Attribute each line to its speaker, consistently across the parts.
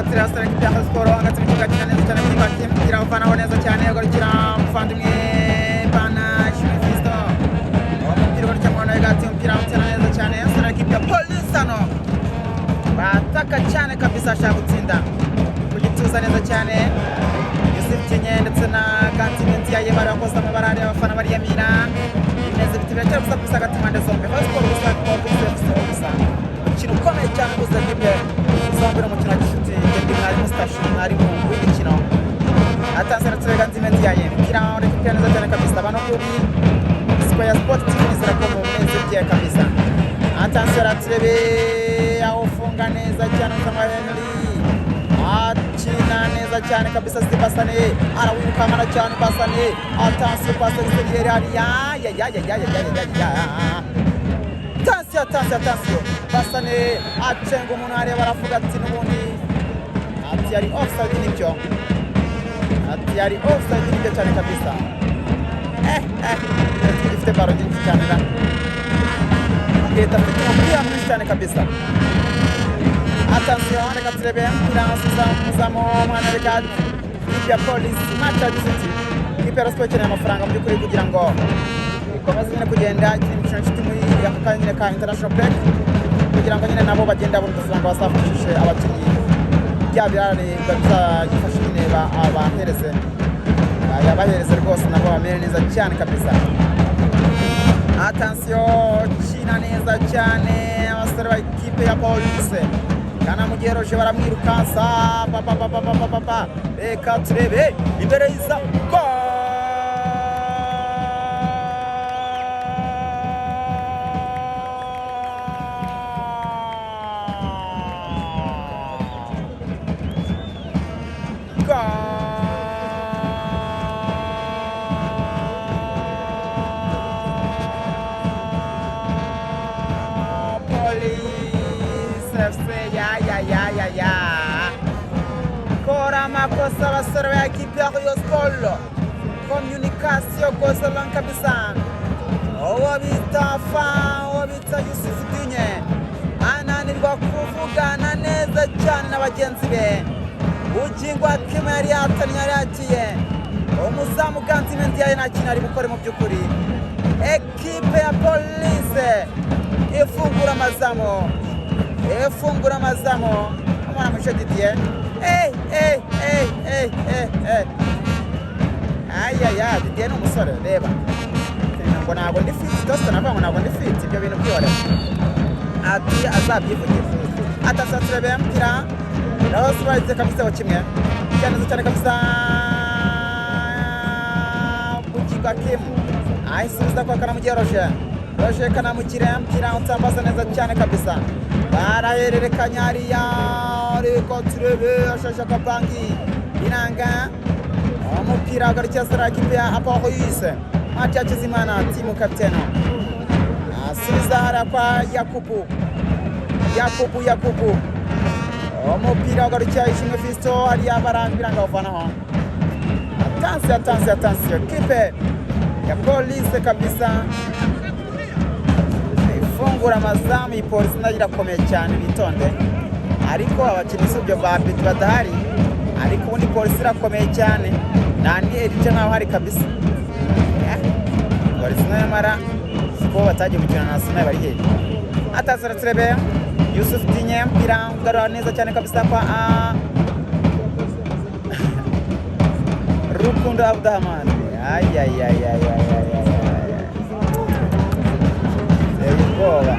Speaker 1: agatsira Star ekipe ya Rayon Sport agatsira kigakina neza cyane kuri Bakim kugira abafana neza cyane agarukira muvandimwe Panache Mephisto umupira uri cyangwa nawe gati umupira utera neza cyane Star ekipe ya Police hano bataka cyane kabisa ashaka gutsinda kugituza neza cyane Yusuf Kinye ndetse na Kantinenti yaye bari bakoze amabara ari abafana bari yamira imeze bitibira cyane gusa gusa gatimande zombe Rayon Sport gusa gusa umukino ukomeye cyane gusa ekipe zombe n'umukino wa gishuti ndi mwari Mustafa mwari mu w'imikino atanzira turega Kantinenti yaye mpira uri kupira neza cyane kabisa bano kuri Square Sport TV nizera ko mu mezi bye kabisa atanzira turebe afunga neza cyane kama Henry akina neza cyane kabisa Stefane arawirukankana cyane Basane attention passe extérieur attention Basane acenga umuntu ari baravuga ati n'ubundi ati yari offside n'ibyo cyane kabisa ifite baro nyinshi cyane na ngeta afite umupira mwinshi cyane kabisa attention reka turebe muzamo mwana reka ikipe ya Police match gisiti ikipe ya Sport cyane amafaranga mu by'ukuri kugira ngo ikomeze nyine kugenda ikintu cyinshi muri ako kanya ka international break kugira ngo nyine nabo bagenda buri dufaranga basafishije abakinnyi bya birare bizagifasha nyine abahereze yabahereze rwose nabo bamere neza cyane kabisa attention China neza cyane abasore ba ikipe ya Police kana mugeroje baramwirukansa papa reka turebe imbere y'iza Kora makosa abasore ba ekipe ya Rayon Sport communication kosa lan kabisa uwo bita Yusuf Dinye ananirwa kuvugana neza cyane n'abagenzi be ugingo akima yari yatanye yari yakiye umuzamu Kantinenti yaye nakina ari bukore mu by'ukuri ekipe ya Police ifungura amazamu amara mushe Didier Didier ni umusore reba ngo ntabwo ndi fit dosta nabwo ntabwo ndi fit ibyo bintu byore ati azabyivugira atasa turebe mpira Rayon Sport kabisa kimwe cyane kabisa bukiga Kim ayisubiza kwa Kanamugiye Roger Kanamugire mpira utambaza neza cyane kabisa barahererekanya hariya ariko turebe ashasha kapangi inanga umupira agarukira Star ekipe ya Police Mathieu Kizimana timu kapiteno asubiza hariya kwa Yakubu umupira agarukira Ishimwe Fisto hariya barambira ngo avanaho attention ekipe ya Police kabisa ifungura amazamu ipolisi nayo irakomeye cyane bitonde ariko abakinnyi subyo badahari ariko ubundi polisi irakomeye cyane nani erije naho hari kabisa polisi nayo mara ko batagiye gukina na Arsenal bari hehe atazara turebe Yusuf Dinye mpira ugarura neza cyane kabisa kwa Rukundo Abdurrahman ubwoba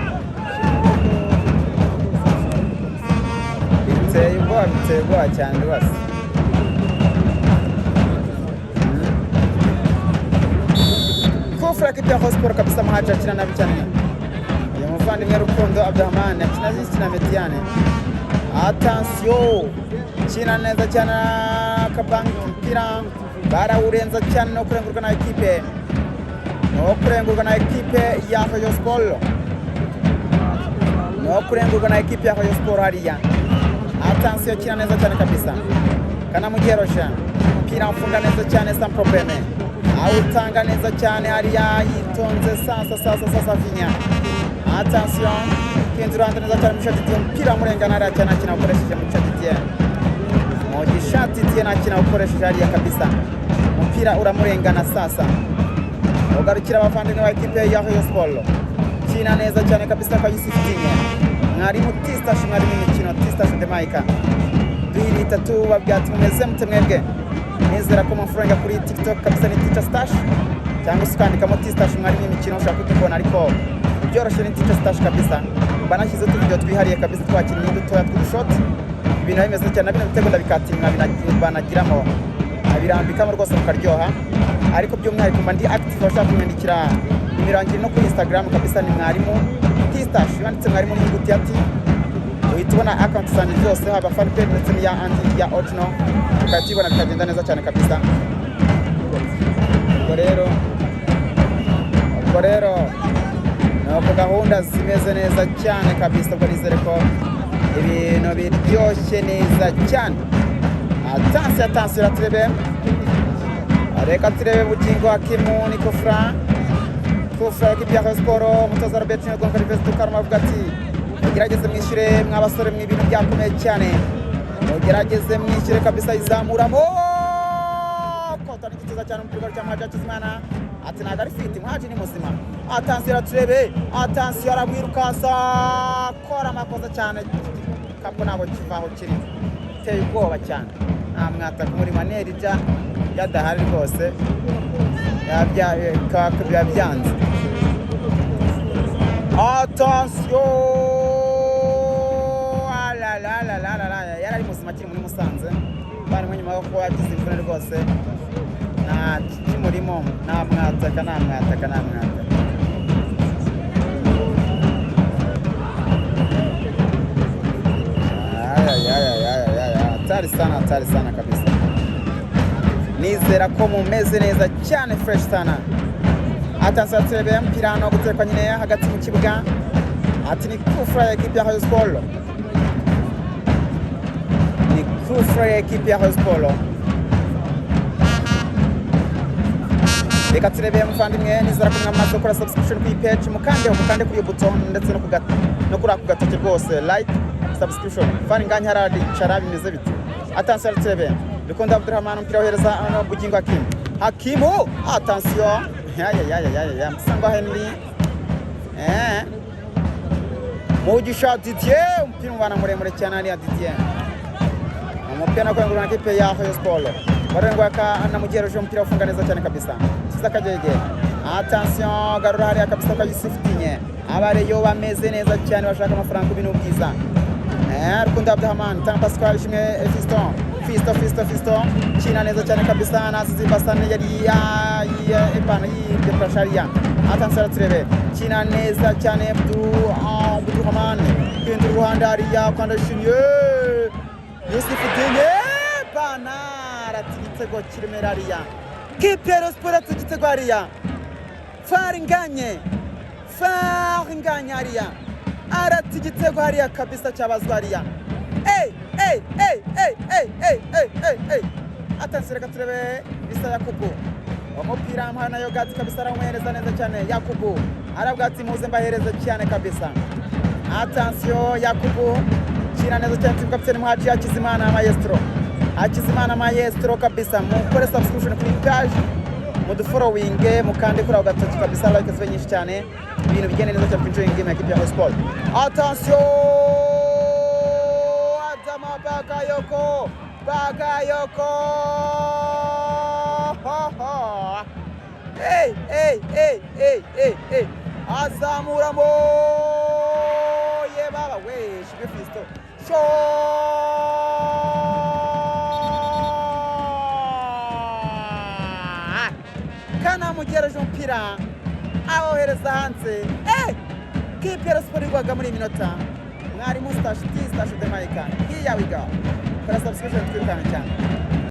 Speaker 1: biteye ubwoba cyane rwose kufura ekipe ya Rayon Sport kabisa mahaje akina nabi cyane uyu muvandimwe Rukundo Abdurrahman akina zikina Mediane attention kina neza cyane kabanki mpira barawurenza cyane no kurengurwa na ekipe ya Rayon Sport hariya attention kina neza cyane kabisa Kanamugiye Roger mpira mfunga neza cyane sans problème awutanga neza cyane hariya yitonze sasa Vinya attention Kenduranda neza cyane mushaditi mpira murengana hariya cyane akina akoresheje mushaditi nakina ukoresheje hariya kabisa umupira uramurengana sasa ugarukira abavandimwe ba ekipe ya Rayon Sport kina neza cyane kabisa kwa Yusuf Digne mwarimu Tistash mwarimu imikino Tistash de Maika duhiri itatu babyatsi mumeze mutemwebwe nizera ko amafaranga kuri TikTok kabisa ni Teacher Stash cyangwa ukandikamo Tistash mwarimu imikino ushaka kutubona ariko byoroshye ni Teacher Stash kabisa banashyize video twihariye kabisa twakinnye dutoya tw'udushot ibintu bimeze cyane bino bitego ndabikatinga banagiramo abirambikamo rwose mukaryoha ariko by'umwihariko mba ndi active bashaka kunyandikira imirangira no kuri Instagram kabisa ni mwarimu Tistash yanditse mwarimu n'inguti ati uhita ubona account zanjye zose haba fan page ndetse n'iya anti ya original ukatibona bikagenda neza cyane kabisa ubwo rero nuko gahunda zimeze neza cyane kabisa ubwo nizere ko ibintu biryoshye neza cyane atansiyo turebe reka turebe bugingo Hakimu ni kufra ekipi ya Rayon Sport umutoza Robert Nyogonka Rivesito Karuma avuga ati mugerageze mwishyure mw'abasore mw'ibintu byakomeye cyane mugerageze mwishyure kabisa izamuramo kota ni kituza cyane umupira cya Mwaji Hakizimana ati ntabwo ari fiti Mwaji ni muzima atansiyo turebe atansiyo arabwirukasa kora amakosa cyane kabwo nabo kivaho kiri teye ubwoba cyane mwata muri manerija yadahari rwose yabyanze attention yari ari muzima kiri muri Musanze bari mu nyuma yo kuba yagize imvune rwose nta kimurimo namwataka hatari sana kabisa nizera ko mumeze neza cyane fresh sana atansiyo turebe mpira no gutekwa nyine hagati mu kibuga ati ni kufra ya ekipi ya Rayon Sport reka turebe muvandimwe nizera ko mwamaze gukora subscription kuri page mukande kuri buto ndetse no kuri ako gatoki rwose like subscription fani nganya haradi cara bimeze bite atansiyo turebe Rukundo Abdurrahman mpira wohereza bugingo Hakimu atansiyo Msangwa Henry Mugisha Didier umupira umubana muremure cyane ari Didier umupira nakwengurana na kipe ya Rayon Sport barengwa na mugereje umupira ufunga neza cyane kabisa Sisa Kagege atansiyo garura hariya kabisa kwa Yusuf Digne abareyo bameze neza cyane bashaka amafaranga ku bintu byiza Rukundo Abdurrahman tanga Pascal Shimwe Fisto china neza cyane kabisa nasizi basane yari epana yibye prasharia atansara turebe china neza cyane Abdurrahman kwenda Rwanda ariya kwanda shimye Yusuf Digne bana ratigitego kiremerariya kipe ya Rayon Sport tugitego ariya faringanye ariya aratigitego ariya kabisa cyabazwa ariya Atansiyo reka turebe bisa Yakubu umupira mpana yo gati kabisa aramuhereza neza cyane Yakubu arabwati muze mbahereza cyane kabisa atansiyo Yakubu kina neza cyane timu kapiteni Mwaji Hakizimana maestro kabisa mukore subscription kuri page mudufollowing mukande kuri ako gatoki kabisa like zibe nyinshi cyane ibintu bigende neza cyane enjoying game ya ekipi ya Rayon Sport atansiyo Bakayoko azamuramo ye baba we Shimwe Fisto kana mugereje umupira awohereza hanze kipe ya Sport igwaga muri minota mwarimu Tistash de Maika here we go. Para subscription twirukana cyane